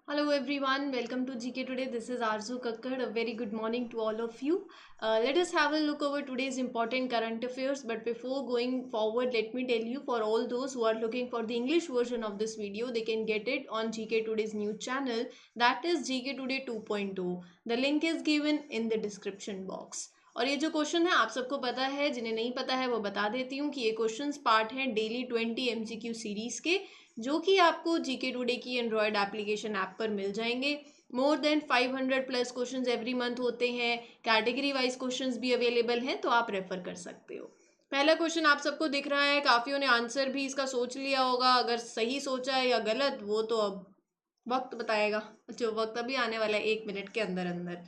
Hello everyone, welcome to GK Today. This is Arzu Kakkar. A very good morning to all of you. Let us have a look over today's important current affairs. But before going forward, let me tell you, for all those who are looking for the English version of this video, they can get it on GK Today's new channel, that is GK Today 2.0. The link is given in the description box. और ये जो question है आप सबको पता है, जिन्हें नहीं पता है वो बता देती हूँ कि ये क्वेश्चंस पार्ट हैं डेली 20 MCQ सीरीज के, जो कि आपको जीके टुडे की एंड्रॉयड एप्लीकेशन ऐप पर मिल जाएंगे। More than 500 plus questions every month होते हैं। कैटेगरी वाइज क्वेश्चंस भी अवेलेबल हैं, तो आप रेफर कर सकते हो। पहला क्वेश्चन आप सबको दिख रहा है, काफियों ने आंसर भी इसका सोच लिया होगा। अगर सही सोचा है या गलत वो तो अब वक्त बताएगा, जो वक्त अभी आने वाला है 1 मिनट के अंदर अंदर।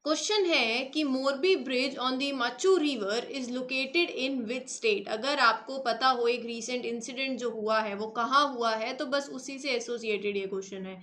क्वेश्चन है कि Morbi bridge on the Machu river is located in which state. अगर आपको पता हो एक रीसेंट इंसिडेंट जो हुआ है वो कहाँ हुआ है, तो बस उसी से एसोसिएटेड ये क्वेश्चन है।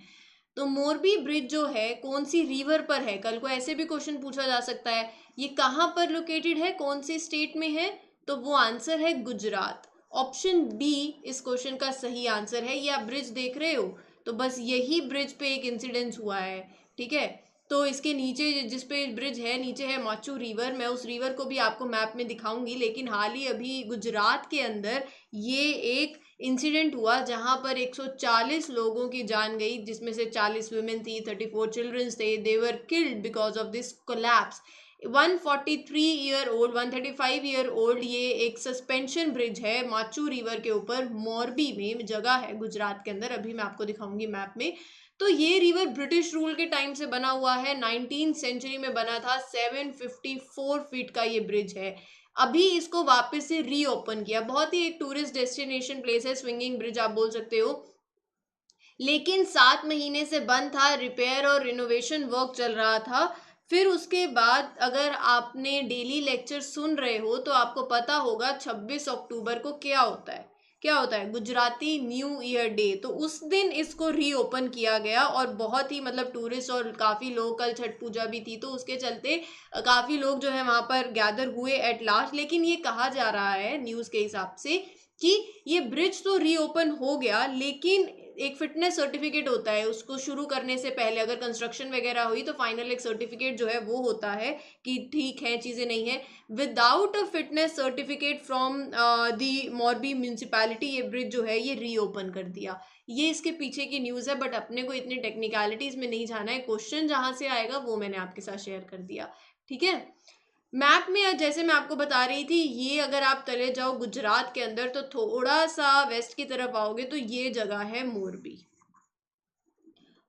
तो मोरबी ब्रिज जो है कौन सी रिवर पर है, कल को ऐसे भी क्वेश्चन पूछा जा सकता है, ये कहाँ पर लोकेटेड है, कौन सी स्टेट में है, तो वो आंसर है गुजरात। ऑप्शन बी इस क्वेश्चन का सही आंसर है। ये आप ब्रिज देख रहे हो, तो बस यही ब्रिज पे एक इंसिडेंस हुआ है, ठीक है। तो इसके नीचे जिस पे ब्रिज है, नीचे है माचू रिवर। मैं उस रिवर को भी आपको मैप में दिखाऊंगी, लेकिन हाल ही अभी गुजरात के अंदर ये एक इंसिडेंट हुआ जहां पर 140 लोगों की जान गई, जिसमें से 40 वुमेन थी, 34 चिल्ड्रंस थे। They were killed because of this collapse. 143 year old 135 year old ये एक सस्पेंशन ब्रिज है माचू रिवर के ऊपर, मोरबी में जगह है गुजरात के अंदर। अभी मैं आपको दिखाऊंगी मैप में। तो ये रिवर ब्रिटिश रूल के टाइम से बना हुआ है, 19th सेंचुरी में बना था। 754 फीट का ये ब्रिज है। अभी इसको वापस से रीओपन किया। बहुत ही एक टूरिस्ट डेस्टिनेशन प्लेस है, स्विंगिंग ब्रिज आप बोल सकते हो। लेकिन 7 महीने से बंद था, रिपेयर और रिनोवेशन वर्क चल रहा था। फिर उसके बाद अगर आपने डेली लेक्चर सुन रहे हो तो आपको पता होगा 26 अक्टूबर को क्या होता है। क्या होता है? Gujarati new year day. तो उस दिन इसको रीओपन किया गया और बहुत ही मतलब टूरिस्ट और काफ़ी लोग, कल छठ पूजा भी थी तो उसके चलते काफ़ी लोग जो है वहाँ पर गैदर हुए एट लास्ट। लेकिन ये कहा जा रहा है न्यूज़ के हिसाब से कि ये ब्रिज तो रीओपन हो गया, लेकिन एक फिटनेस सर्टिफिकेट होता है उसको शुरू करने से पहले। अगर कंस्ट्रक्शन वगैरह हुई तो फाइनल एक सर्टिफिकेट जो है वो होता है कि ठीक है, चीज़ें नहीं है। Without a fitness certificate from the Morbi municipality ये ब्रिज जो है ये रीओपन कर दिया। ये इसके पीछे की न्यूज़ है, बट अपने को इतनी टेक्निकलिटीज़ में नहीं जाना है। क्वेश्चन जहाँ से आएगा वो मैंने आपके साथ शेयर कर दिया, ठीक है। मैप में जैसे मैं आपको बता रही थी, ये अगर आप चले जाओ गुजरात के अंदर तो थोड़ा सा वेस्ट की तरफ आओगे तो ये जगह है मोरबी।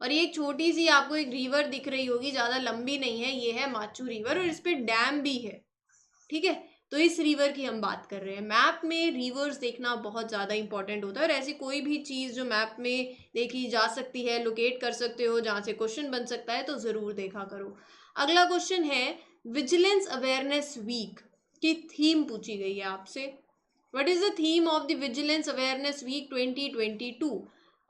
और ये एक छोटी सी आपको एक रिवर दिख रही होगी, ज़्यादा लंबी नहीं है, ये है माचू रिवर और इस पे डैम भी है, ठीक है। तो इस रिवर की हम बात कर रहे हैं। मैप में रिवर्स देखना बहुत ज़्यादा इंपॉर्टेंट होता है, और ऐसी कोई भी चीज़ जो मैप में देखी जा सकती है, लोकेट कर सकते हो, जहाँ से क्वेश्चन बन सकता है, तो ज़रूर देखा करो। अगला क्वेश्चन है, विजिलेंस अवेयरनेस वीक की थीम पूछी गई है आपसे। What is the theme of the vigilance awareness week 2022?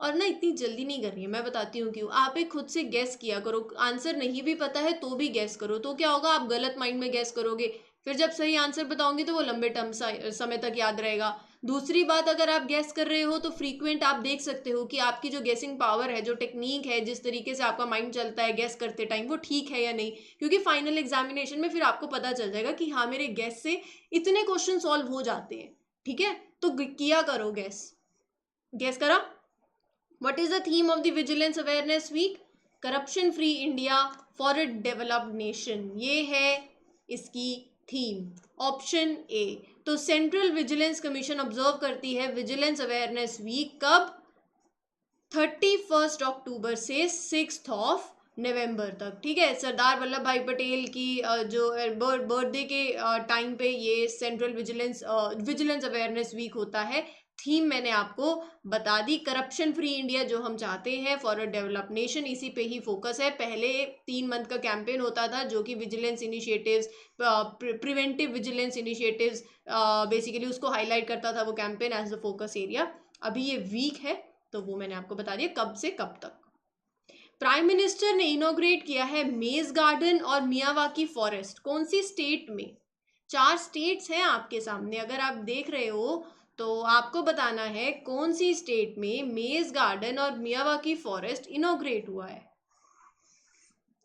और ना इतनी जल्दी नहीं कर रही है, मैं बताती हूँ क्यों। आप एक खुद से गैस किया करो, आंसर नहीं भी पता है तो भी गैस करो। तो क्या होगा, आप गलत माइंड में गैस करोगे, फिर जब सही आंसर बताओगे तो वो लंबे टर्म समय तक याद रहेगा। दूसरी बात, अगर आप गैस कर रहे हो तो फ्रीक्वेंट आप देख सकते हो कि आपकी जो गेसिंग पावर है, जो टेक्निक है, जिस तरीके से आपका माइंड चलता है गैस करते टाइम, वो ठीक है या नहीं। क्योंकि फाइनल एग्जामिनेशन में फिर आपको पता चल जाएगा कि हाँ, मेरे गैस से इतने क्वेश्चन सॉल्व हो जाते हैं, ठीक है। तो किया करो गैस। गैस करा? What is the theme of the Vigilance Awareness Week? Corruption free India for a developed nation, ये है इसकी थीम। Option A. तो सेंट्रल विजिलेंस कमीशन ऑब्जर्व करती है विजिलेंस अवेयरनेस वीक कब? 31 अक्टूबर से 6 नवंबर तक, ठीक है। सरदार वल्लभ भाई पटेल की जो बर्थडे के टाइम पे ये सेंट्रल विजिलेंस अवेयरनेस वीक होता है। थीम मैंने आपको बता दी, करप्शन फ्री इंडिया जो हम चाहते हैं फॉर अ डेवलप नेशन, इसी पे ही फोकस है। पहले 3 मंथ का कैंपेन होता था जो कि vigilance initiatives, preventive vigilance initiatives, basically उसको हाईलाइट करता था वो campaign as the focus area. अभी ये वीक है तो वो मैंने आपको बता दिया कब से कब तक। प्राइम मिनिस्टर ने इनॉग्रेट किया है मेज गार्डन और मियावाकी फॉरेस्ट, कौन सी स्टेट में? 4 स्टेट्स हैं आपके सामने, अगर आप देख रहे हो तो आपको बताना है कौन सी स्टेट में मेज गार्डन और मियावाकी फॉरेस्ट इनॉग्रेट हुआ है।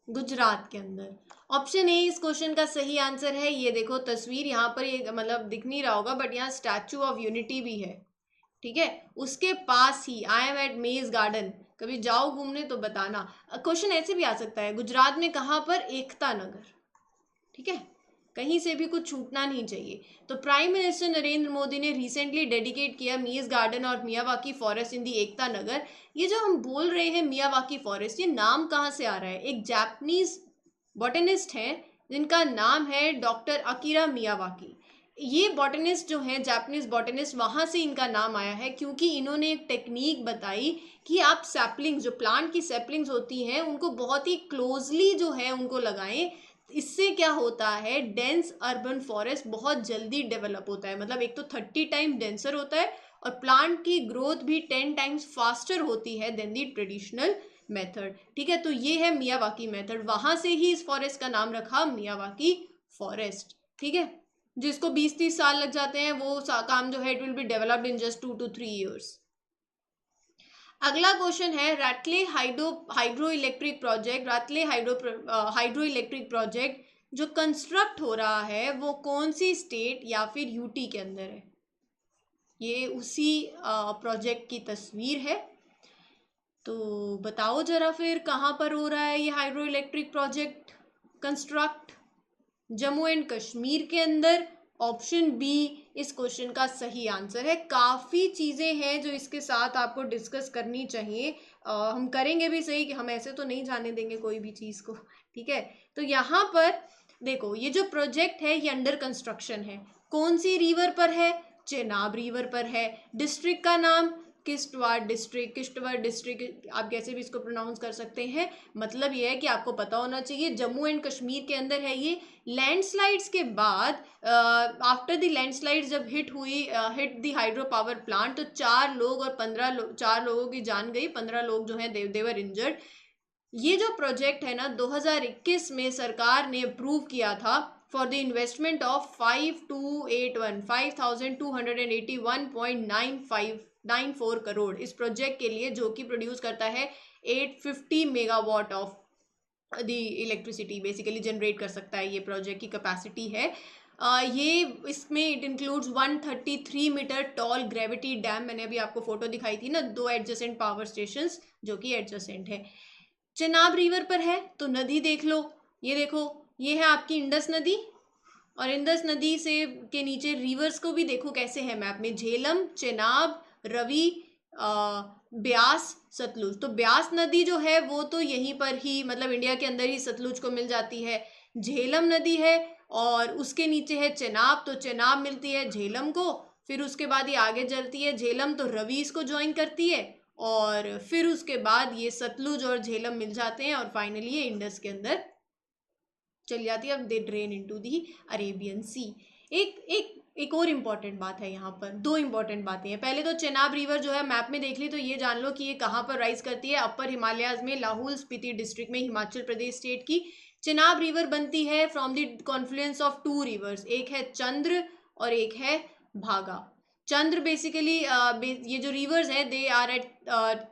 गुजरात के अंदर। ऑप्शन ए इस क्वेश्चन का सही आंसर है। ये देखो तस्वीर यहाँ पर, ये मतलब दिख नहीं रहा होगा बट यहाँ स्टैचू ऑफ यूनिटी भी है, ठीक है, उसके पास ही। आई एम एट मेज गार्डन, कभी जाओ घूमने तो बताना। क्वेश्चन ऐसे भी आ सकता है, गुजरात में कहाँ पर? एकता नगर, ठीक है, कहीं से भी कुछ छूटना नहीं चाहिए। तो प्राइम मिनिस्टर नरेंद्र मोदी ने रिसेंटली डेडिकेट किया मीज गार्डन और मियावाकी फॉरेस्ट इन दी एकता नगर। ये जो हम बोल रहे हैं मियावाकी फॉरेस्ट, ये नाम कहाँ से आ रहा है? एक जापानीज बॉटनिस्ट हैं जिनका नाम है डॉक्टर अकीरा मियावाकी। ये बॉटनिस्ट जो है, जापानीज बॉटनिस्ट, वहाँ से इनका नाम आया है क्योंकि इन्होंने एक टेक्निक बताई कि आप सैपलिंग्स, जो प्लांट की सैपलिंग्स होती हैं, उनको बहुत ही क्लोजली जो है उनको लगाएं। इससे क्या होता है, डेंस अर्बन फॉरेस्ट बहुत जल्दी डेवलप होता है। मतलब एक तो 30 टाइम डेंसर होता है और प्लांट की ग्रोथ भी 10 टाइम्स फास्टर होती है देन दी ट्रेडिशनल मेथड, ठीक है। तो ये है मियावाकी मेथड, वहां से ही इस फॉरेस्ट का नाम रखा मियावाकी फॉरेस्ट, ठीक है। जिसको 20-30 साल लग जाते हैं वो काम जो है it will be developed in just 2 to 3 years। अगला क्वेश्चन है Ratle hydro electric project, hydro electric project जो कंस्ट्रक्ट हो रहा है वो कौन सी स्टेट या फिर यूटी के अंदर है? ये उसी प्रोजेक्ट की तस्वीर है। तो बताओ जरा फिर कहाँ पर हो रहा है ये hydro electric project construct? Jammu and Kashmir के अंदर। ऑप्शन बी इस क्वेश्चन का सही आंसर है। काफ़ी चीज़ें हैं जो इसके साथ आपको डिस्कस करनी चाहिए। हम करेंगे भी सही, कि हम ऐसे तो नहीं जाने देंगे कोई भी चीज़ को, ठीक है। तो यहाँ पर देखो, ये जो प्रोजेक्ट है ये अंडर कंस्ट्रक्शन है। कौन सी रिवर पर है? चेनाब रिवर पर है। डिस्ट्रिक्ट का नाम किश्तवाड़ डिस्ट्रिक्ट, किश्तवाड़ डिस्ट्रिक्ट आप कैसे भी इसको प्रोनाउंस कर सकते हैं। मतलब ये है कि आपको पता होना चाहिए जम्मू एंड कश्मीर के अंदर है ये। लैंडस्लाइड्स के बाद, आफ्टर द लैंडस्लाइड्स जब hit the hydro power plant, तो 4 लोग और 4 लोगों की जान गई, 15 लोग जो हैं देवर इंजर्ड। ये जो प्रोजेक्ट है ना, 2021 में सरकार ने अप्रूव किया था for the investment of 5281 crore इस प्रोजेक्ट के लिए, जो कि प्रोड्यूस करता है 850 megawatt of the electricity, basically generate कर सकता है। ये प्रोजेक्ट की कैपेसिटी है। ये इसमें it includes 133 metre tall gravity dam, मैंने अभी आपको फोटो दिखाई थी ना, 2 एडजेसेंट पावर स्टेशंस जो कि एडजेसेंट है। चेनाब रिवर पर है तो नदी देख लो, ये देखो, ये है आपकी इंडस नदी, और इंडस नदी से के नीचे रिवर्स को भी देखो कैसे है मैप में, झेलम, चेनाब, रवि, ब्यास, सतलुज। तो ब्यास नदी जो है वो तो यहीं पर ही, मतलब इंडिया के अंदर ही सतलुज को मिल जाती है। झेलम नदी है और उसके नीचे है चेनाब, तो चेनाब मिलती है झेलम को, फिर उसके बाद ये आगे चलती है झेलम तो रवि इसको ज्वाइन करती है, और फिर उसके बाद ये सतलुज और झेलम मिल जाते हैं और फाइनली ये इंडस के अंदर चली जाती है। अब दे ड्रेन इनटू दी अरेबियन सी। एक और इम्पॉर्टेंट बात है यहाँ पर, 2 इम्पॉर्टेंट बातें हैं। पहले तो चेनाब रिवर जो है मैप में देख ली तो ये जान लो कि ये कहाँ पर राइज करती है, अपर हिमालयाज में, लाहौल स्पीति डिस्ट्रिक्ट में, हिमाचल प्रदेश स्टेट की। चेनाब रिवर बनती है from the Confluence of 2 reverse, एक है चंद्र और एक है भागा। चंद्र बेसिकली ये जो रिवर्स है they are at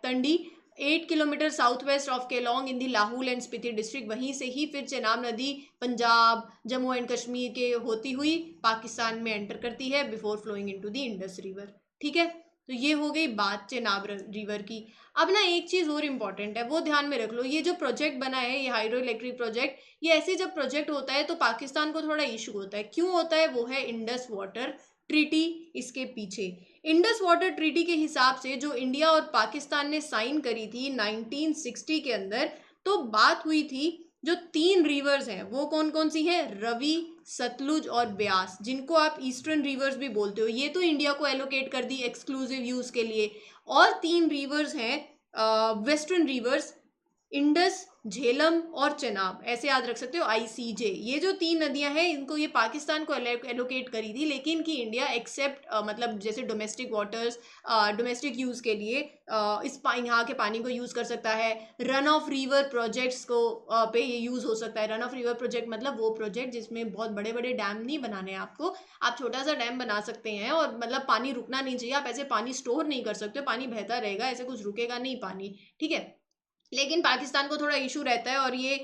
Tandi, 8 kilometre south west of Keylong in the Lahaul and Spiti district. वहीं से ही फिर चेनाब नदी पंजाब, जम्मू एंड कश्मीर के होती हुई पाकिस्तान में एंटर करती है before flowing into the Indus river, ठीक है। तो ये हो गई बात चेनाब रिवर की। अब ना एक चीज़ और इम्पॉर्टेंट है, वो ध्यान में रख लो। ये जो प्रोजेक्ट बना है, ये हाइड्रो इलेक्ट्रिक प्रोजेक्ट, ये ऐसे जब प्रोजेक्ट होता है तो पाकिस्तान को थोड़ा इशू होता है। क्यों होता है? वो है इंडस वाटर ट्रीटी इसके पीछे। इंडस वाटर ट्रीटी के हिसाब से जो इंडिया और पाकिस्तान ने साइन करी थी 1960 के अंदर, तो बात हुई थी जो 3 रिवर्स हैं वो कौन कौन सी हैं? रवि, सतलुज और ब्यास, जिनको आप ईस्टर्न रिवर्स भी बोलते हो। ये तो इंडिया को एलोकेट कर दी एक्सक्लूसिव यूज के लिए। और 3 रिवर्स हैं वेस्टर्न रिवर्स, इंडस, झेलम और चेनाब, ऐसे याद रख सकते हो, ICJ। ये जो 3 नदियां हैं इनको ये पाकिस्तान को एलोकेट करी थी, लेकिन कि इंडिया एक्सेप्ट मतलब जैसे डोमेस्टिक वाटर्स, डोमेस्टिक यूज़ के लिए यहाँ के पानी को यूज़ कर सकता है। रन ऑफ रिवर प्रोजेक्ट्स को पे ये यूज़ हो सकता है। रन ऑफ रिवर प्रोजेक्ट मतलब वो प्रोजेक्ट जिसमें बहुत बड़े बड़े डैम नहीं बनाने हैं आपको, आप छोटा सा डैम बना सकते हैं और मतलब पानी रुकना नहीं चाहिए। आप ऐसे पानी स्टोर नहीं कर सकते, पानी बहता रहेगा, ऐसे कुछ रुकेगा नहीं पानी, ठीक है। लेकिन पाकिस्तान को थोड़ा इशू रहता है और ये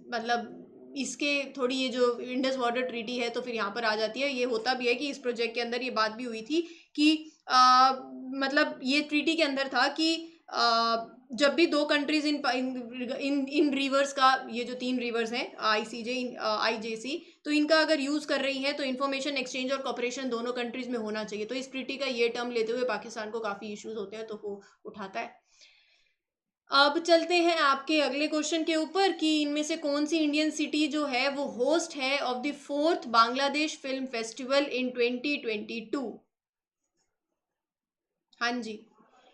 मतलब इसके थोड़ी ये जो इंडस वाटर ट्रीटी है तो फिर यहाँ पर आ जाती है। ये होता भी है कि इस प्रोजेक्ट के अंदर ये बात भी हुई थी कि मतलब ये ट्रीटी के अंदर था कि जब भी दो कंट्रीज इन रिवर्स का, ये जो 3 रिवर्स हैं ICJ, IJC, तो इनका अगर यूज कर रही है तो इन्फॉर्मेशन एक्सचेंज और कॉपरेशन दोनों कंट्रीज में होना चाहिए। तो इस ट्रीटी का ये टर्म लेते हुए पाकिस्तान को काफी इश्यूज होते हैं तो वो उठाता है। अब चलते हैं आपके अगले क्वेश्चन के ऊपर कि इनमें से कौन सी इंडियन सिटी जो है वो होस्ट है of the 4th Bangladesh film festival in 2022। हाँ जी,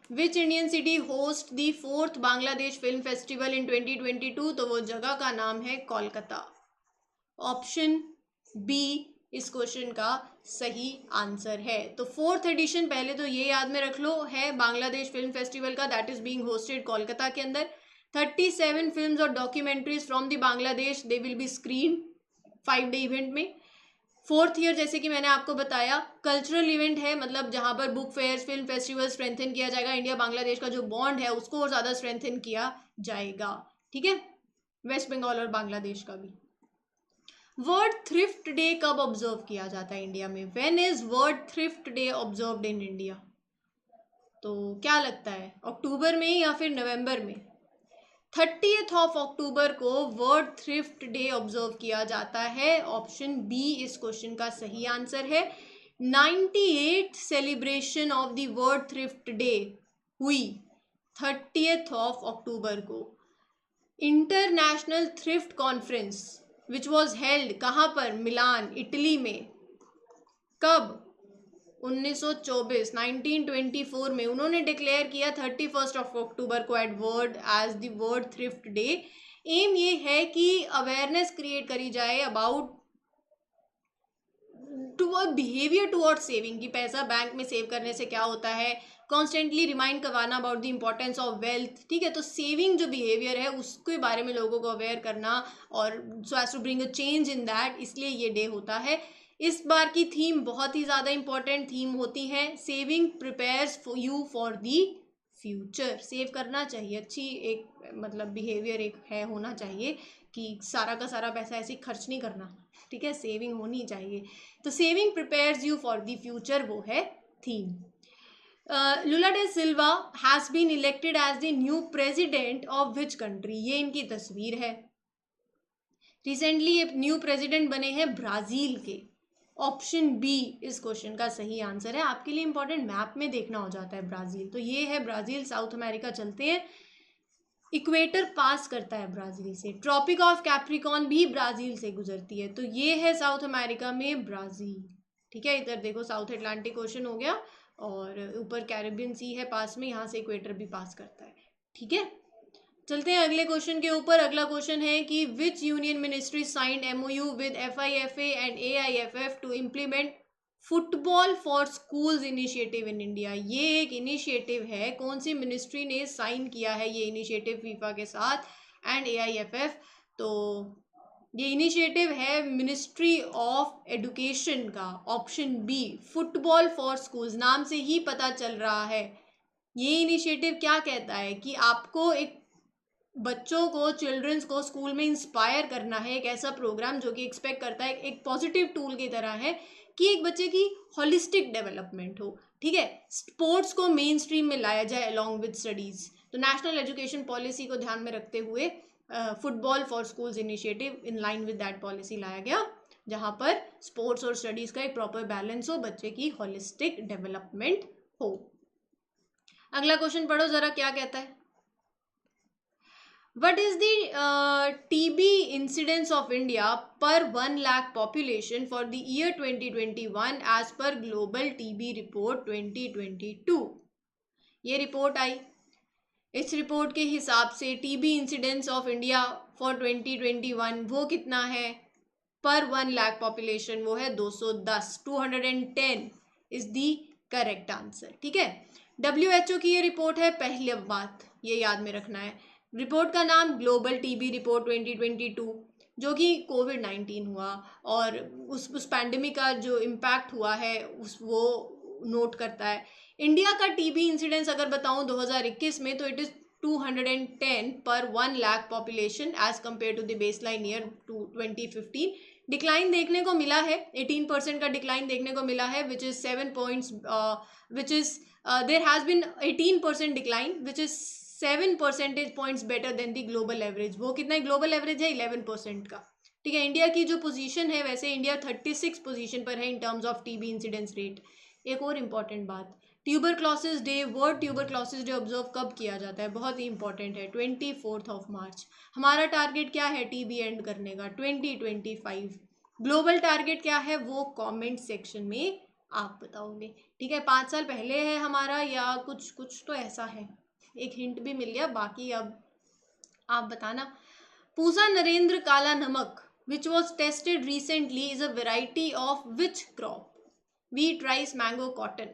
which Indian city host the 4th Bangladesh film festival in 2022? तो वो जगह का नाम है कोलकाता। ऑप्शन बी इस क्वेश्चन का सही आंसर है। तो 4th एडिशन, पहले तो ये याद में रख लो, है बांग्लादेश फिल्म फेस्टिवल का, that is being hosted Kolkata के अंदर। 37 फिल्म्स और documentaries from the Bangladesh they will be screen 5 day event में। 4th ईयर, जैसे कि मैंने आपको बताया, कल्चरल इवेंट है, मतलब जहां पर book fairs, film festival strengthen किया जाएगा। इंडिया बांग्लादेश का जो बॉन्ड है उसको और ज्यादा स्ट्रेंथन किया जाएगा, ठीक है, वेस्ट बंगाल और बांग्लादेश का भी। वर्ड थ्रिफ्ट डे कब ऑब्जर्व किया जाता है इंडिया में? When is word thrift day observed in India? तो क्या लगता है, अक्टूबर में या फिर नवंबर में? 30th ऑफ अक्टूबर को वर्ड थ्रिफ्ट डे ऑब्जर्व किया जाता है। ऑप्शन बी इस क्वेश्चन का सही आंसर है। 98th celebration of the word thrift day हुई 30th ऑफ अक्टूबर को। International thrift conference which was held कहाँ पर? मिलान, इटली में। कब? 1924 में उन्होंने डिक्लेयर किया 31st ऑफ अक्टूबर को as the world thrift day. Aim ये है कि अवेयरनेस क्रिएट करी जाए about toward behaviour toward saving, कि पैसा बैंक में सेव करने से क्या होता है, कॉन्स्टेंटली रिमाइंड करवाना about the importance of wealth, ठीक है। तो सेविंग जो बिहेवियर है उसके बारे में लोगों को अवेयर करना और so as to bring a change in that, इसलिए ये डे होता है। इस बार की थीम बहुत ही ज़्यादा इंपॉर्टेंट थीम होती है, saving prepares you for the future. Save करना चाहिए, अच्छी एक मतलब बिहेवियर एक है, होना चाहिए कि सारा का सारा पैसा ऐसे खर्च नहीं करना, ठीक है, सेविंग होनी चाहिए। तो saving prepares you for the future, वो है theme. Lula da Silva has been elected as the new president of which country? ये इनकी तस्वीर है। रिसेंटली ये न्यू प्रेसिडेंट बने हैं ब्राजील के। ऑप्शन बी इस क्वेश्चन का सही आंसर है। आपके लिए इंपॉर्टेंट मैप में देखना हो जाता है ब्राजील, तो ये है ब्राजील। साउथ अमेरिका चलते हैं, इक्वेटर पास करता है ब्राजील से, ट्रॉपिक ऑफ कैप्रिकॉन भी ब्राजील से गुजरती है, तो ये है साउथ अमेरिका में ब्राजील, ठीक है। इधर देखो साउथ अटलांटिक ओशन हो गया और ऊपर कैरिबियन सी है पास में, यहाँ से इक्वेटर भी पास करता है, ठीक है। चलते हैं अगले क्वेश्चन के ऊपर। अगला क्वेश्चन है कि which union ministry signed MOU with FIFA and AIFF to implement football for schools initiative in India? ये एक इनिशिएटिव है, कौन सी मिनिस्ट्री ने साइन किया है ये इनिशिएटिव फीफा के साथ एंड AIFF? तो ये इनिशिएटिव है मिनिस्ट्री ऑफ एजुकेशन का। Option B, football for schools, नाम से ही पता चल रहा है। ये इनिशिएटिव क्या कहता है कि आपको एक बच्चों को, चिल्ड्रंस को स्कूल में इंस्पायर करना है, एक ऐसा प्रोग्राम जो कि एक्सपेक्ट करता है, एक पॉजिटिव टूल की तरह है कि एक बच्चे की होलिस्टिक डेवलपमेंट हो, ठीक है, स्पोर्ट्स को मेन स्ट्रीम में लाया जाए अलॉन्ग विद स्टडीज। तो नेशनल एजुकेशन पॉलिसी को ध्यान में रखते हुए football for schools initiative in line with that policy लाया गया, जहां पर स्पोर्ट्स और स्टडीज का एक प्रॉपर बैलेंस हो, बच्चे की होलिस्टिक डेवलपमेंट हो। अगला क्वेश्चन पढ़ो जरा, क्या कहता है? What is the TB incidence of India per 1 lakh population for the year 2021 as per Global TB Report 2022? ये रिपोर्ट आई, इस रिपोर्ट के हिसाब से TB incidence of India for 2021 वो कितना है पर 1 लाख पॉपुलेशन, वो है 210, 210 इज दी करेक्ट आंसर। ठीक है, WHO की ये रिपोर्ट है, पहली बात ये याद में रखना है। रिपोर्ट का नाम ग्लोबल टीबी रिपोर्ट 2022, जो कि कोविड-19 हुआ और उस पैंडेमिक का जो इम्पैक्ट हुआ है वो नोट करता है। इंडिया का टीबी इंसिडेंस अगर बताऊं 2021 में तो इट इज 210 पर 1 lakh population as compared to the baseline year 2015। Decline देखने को मिला है, 18% का डिक्लाइन देखने को मिला है, which is 7 points, which is there has been 18% decline which is 7 percentage points better than the global average. वो कितना ग्लोबल एवरेज है 11% का। ठीक है, इंडिया की जो पोजीशन है, वैसे इंडिया 36 पोजीशन पर है in terms of TB incidence rate. एक और इम्पॉर्टेंट बात, tuberculosis day, world tuberculosis day observe कब किया जाता है, बहुत ही इंपॉर्टेंट है, 24 मार्च। हमारा टारगेट क्या है टीबी एंड करने का 2025। ग्लोबल टारगेट क्या है वो कमेंट सेक्शन में आप बताओगे। ठीक है, 5 साल पहले है हमारा या कुछ तो ऐसा है, एक हिंट भी मिल गया, बाकी अब आप बताना। पूसा नरेंद्र काला नमक which was tested recently is a variety of which crop? Wheat, rice, mango, cotton.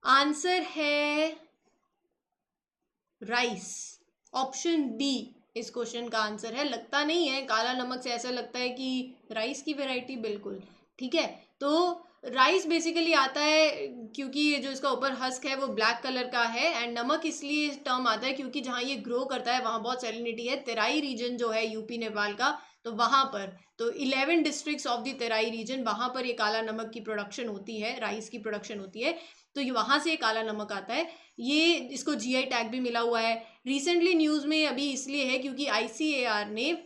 Answer है राइस, ऑप्शन बी इस क्वेश्चन का आंसर है। लगता नहीं है, काला नमक से ऐसा लगता है कि राइस की वैरायटी, बिल्कुल ठीक है। तो राइस बेसिकली आता है क्योंकि ये जो इसका ऊपर हस्क है वो ब्लैक कलर का है, एंड नमक इसलिए टर्म आता है क्योंकि जहाँ ये ग्रो करता है वहाँ बहुत सैलिनिटी है। तेराई रीजन जो है यूपी नेपाल का, तो वहाँ पर तो 11 districts of the Terai region, वहाँ पर ये काला नमक की प्रोडक्शन होती है, राइस की प्रोडक्शन होती है, तो ये वहाँ से काला नमक आता है। ये इसको जीआई टैग भी मिला हुआ है। रिसेंटली न्यूज़ में अभी इसलिए है क्योंकि ICAR ने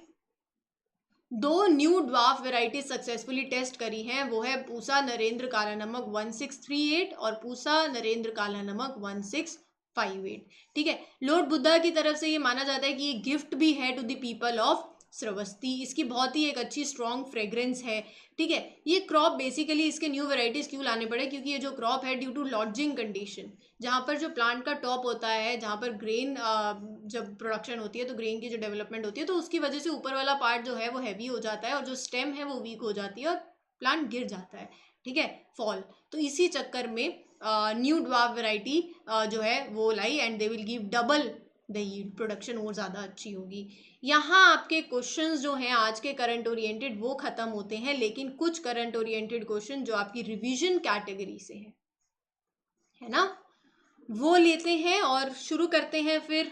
2 new dwarf varieties successfully test करी हैं, वो है पूसा नरेंद्र काला नमक 1638 और पूसा नरेंद्र काला नमक 1658। ठीक है, लॉर्ड बुद्धा की तरफ से ये माना जाता है कि ये गिफ्ट भी है to the people of Shravasti. इसकी बहुत ही एक अच्छी स्ट्रॉन्ग फ्रेग्रेंस है। ठीक है, ये क्रॉप बेसिकली इसके न्यू वेराइटीज क्यों लाने पड़े, क्योंकि ये जो क्रॉप है ड्यू टू लॉजिंग कंडीशन, जहाँ पर जो प्लांट का टॉप होता है, जहाँ पर ग्रेन जब प्रोडक्शन होती है तो ग्रेन की जो डेवलपमेंट होती है तो उसकी वजह से ऊपर वाला पार्ट जो है वो हैवी हो जाता है और जो स्टेम है वो वीक हो जाती है और प्लांट गिर जाता है। ठीक है, फॉल। तो इसी चक्कर में न्यू ड्वार्फ वेराइटी जो है वो लाई and they will give double the yield, production और ज़्यादा अच्छी होगी। यहाँ आपके क्वेश्चंस जो हैं आज के करंट ओरिएंटेड वो खत्म होते हैं, लेकिन कुछ करंट ओरिएंटेड क्वेश्चन जो आपकी रिवीजन कैटेगरी से है ना, वो लेते हैं और शुरू करते हैं फिर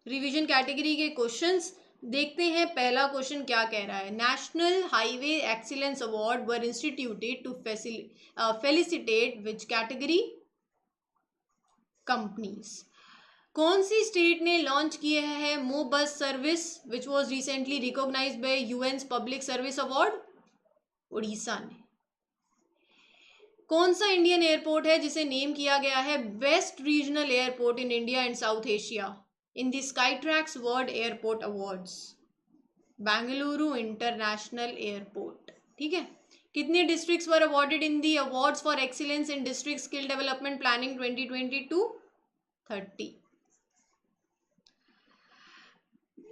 रिवीजन कैटेगरी के क्वेश्चंस। देखते हैं पहला क्वेश्चन क्या कह रहा है। National highway excellence award were instituted to felicitate which category companies. कौन सी स्टेट ने लॉन्च किया है Mo bus service which was recently recognised by UN public service award? Orissa ने। कौन सा इंडियन एयरपोर्ट है जिसे नेम किया गया है best regional airport in India and south Asia in the Skytrax world airport awards? Bengaluru international airport. ठीक है, कितने districts were awarded in the awards for excellence in district skill development planning 2022? 30।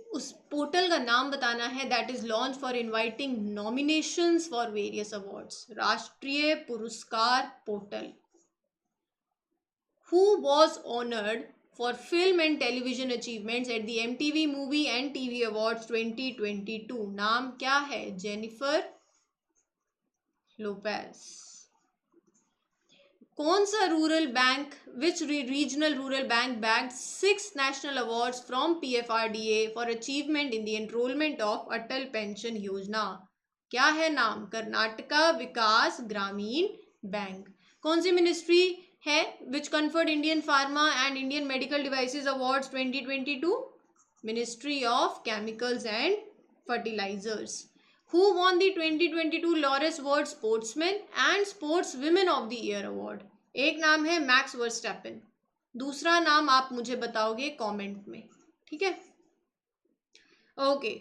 उस portal का नाम बताना है that is launch for inviting nominations for various awards. राष्ट्रीय पुरस्कार portal. Who was honoured for film and television achievements at the MTV movie and TV awards 2022? नाम क्या है? Jennifer Lopez. कौन सा rural bank, which regional rural bank bagged 6 national awards from PFRDA for achievement in the enrolment of Atal pension योजना? क्या है नाम? कर्नाटका विकास ग्रामीण बैंक। कौन सी मिनिस्ट्री है which conferred Indian pharma and Indian medical devices awards 2022? Ministry of chemicals and fertilisers. Who won the 2022 Laureus World Sportsman and Sportswomen of the Year Award? एक नाम है मैक्स वर्स्टैपेन, दूसरा नाम आप मुझे बताओगे कमेंट में। ठीक है, ओके।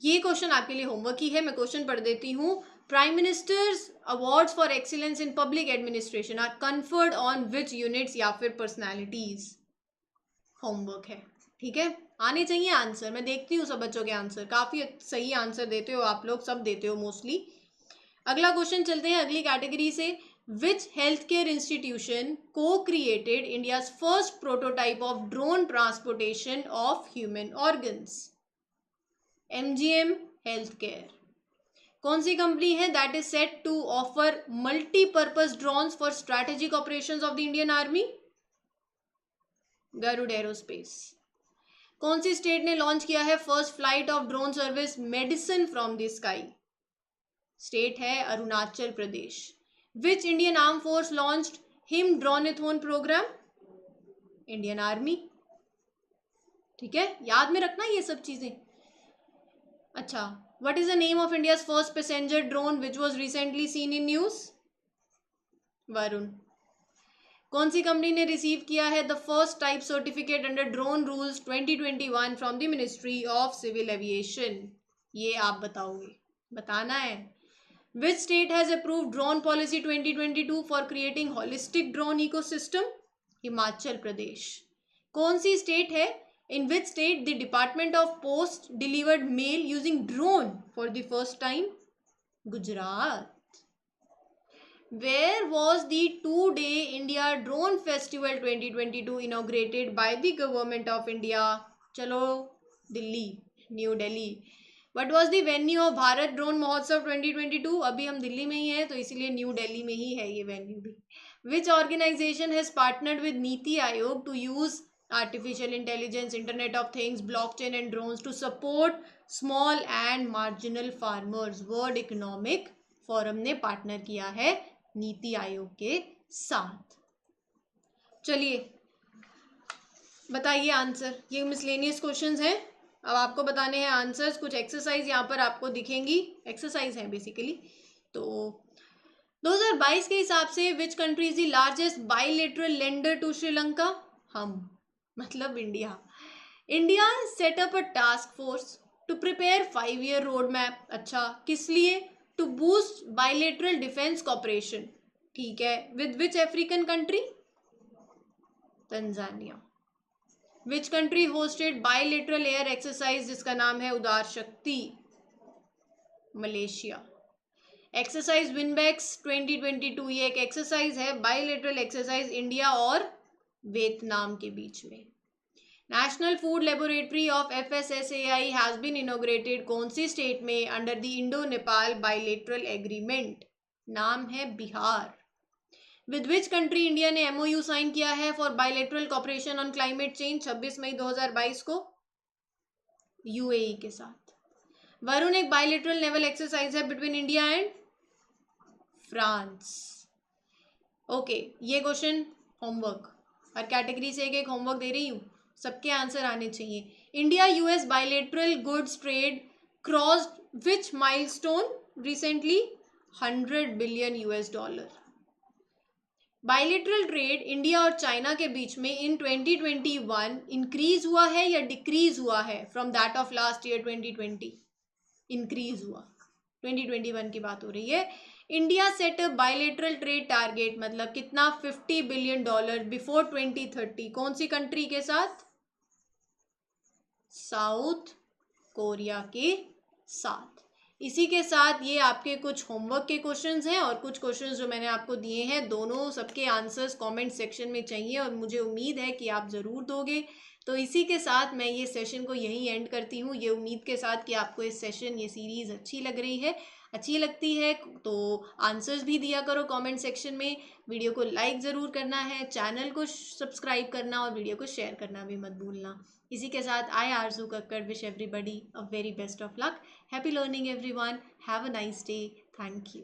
ये क्वेश्चन आपके लिए होमवर्क ही है, मैं क्वेश्चन पढ़ देती हूँ। Prime minister's awards for excellence in public administration are conferred on which units या फिर पर्सनैलिटीज? होमवर्क है, ठीक है। आने चाहिए आंसर, मैं देखती हूँ सब बच्चों के आंसर, काफ़ी सही आंसर देते हो आप लोग, सब देते हो मोस्टली। अगला क्वेश्चन चलते हैं अगली कैटेगरी से। Which health care institution co created India's first prototype of drone transportation of human organs? MGM health care. कौन सी कंपनी है that is set to offer multipurpose drones for strategic operations of the Indian army? Garuda aerospace. कौन सी state ने launch किया है first flight of drone service medicine from the sky? State है Arunachal Pradesh. Which Indian arm force launched Him dronathon programme? Indian army, ठीक है, याद में रखना ये सब चीजें। अच्छा, what is the name of India's first passenger drone which was recently seen in news? Varun. कौन सी कंपनी ने रिसीव किया है the first type certificate under drone rules 2021 from the ministry of civil aviation? ये आप बताओगे, बताना है। Which state has approved drone policy 2022 for creating holistic drone ecosystem? Himachal Pradesh. कौन सी स्टेट है, in which state the Department of Post delivered mail using drone for the first time? Gujarat. Where was the 2-day India Drone Festival 2022 inaugurated by the Government of India? चलो, Delhi, new Delhi. What was the venue of Bharat drone महोत्सव 2022? अभी हम दिल्ली में ही हैं तो इसीलिए new Delhi में ही है ये वेन्यू भी। Which organization has partnered with NITI Aayog to use artificial intelligence, Internet of Things, blockchain and drones to support small and marginal farmers? World economic forum ने पार्टनर किया है नीति आयोग के साथ। चलिए बताइए आंसर, ये मिसलेनियस क्वेश्चंस हैं, अब आपको बताने हैं आंसर्स। कुछ एक्सरसाइज यहाँ पर आपको दिखेंगी, एक्सरसाइज हैं बेसिकली। तो 2022 के हिसाब से which country is the largest bilateral lender to Sri Lanka? हम, मतलब India. India set up a task force to prepare 5-year road map. अच्छा, किस लिए? To boost bilateral defence cooperation, ठीक है, with which African country? Tanzania. Which country hosted bilateral air exercise जिसका नाम है उदार शक्ति? मलेशिया। एक्सरसाइज विनबैक्स 2022 ये एक एक्सरसाइज है, बाइलेटरल एक्सरसाइज इंडिया और वियतनाम के बीच में। National food laboratory of FSSAI has been inaugurated कौन सी स्टेट में under the Indo Nepal bilateral agreement? नाम है Bihar. With which country India ने MOU साइन किया है for bilateral cooperation on climate change 26 May 2022 को? UAE के साथ। वरुण एक बाइलेटरल नेवल एक्सरसाइज है between India and France. Okay, ये क्वेश्चन होमवर्क, हर कैटेगरी से एक एक होमवर्क दे रही हूँ, सबके आंसर आने चाहिए। India US bilateral goods trade crossed which milestone recently? $100 billion। Bilateral trade India और चाइना के बीच में इन 2021 इंक्रीज हुआ है या डिक्रीज हुआ है from that of last year 2020? Increase हुआ, 2021 की बात हो रही है। इंडिया सेट अ बाइलेटरल ट्रेड टारगेट, मतलब कितना? $50 billion बिफोर 2030। कौन सी कंट्री के साथ? साउथ कोरिया के साथ। इसी के साथ ये आपके कुछ होमवर्क के क्वेश्चंस हैं और कुछ क्वेश्चंस जो मैंने आपको दिए हैं, दोनों सबके आंसर्स कमेंट सेक्शन में चाहिए और मुझे उम्मीद है कि आप ज़रूर दोगे। तो इसी के साथ मैं ये सेशन को यहीं एंड करती हूँ, ये उम्मीद के साथ कि आपको ये सेशन, ये सीरीज़ अच्छी लग रही है। अच्छी लगती है तो आंसर्स भी दिया करो कमेंट सेक्शन में, वीडियो को लाइक ज़रूर करना है, चैनल को सब्सक्राइब करना और वीडियो को शेयर करना भी मत भूलना। इसी के साथ आई आरजू Kakkar wish everybody a very best of luck. Happy learning everyone, have a nice day, thank you.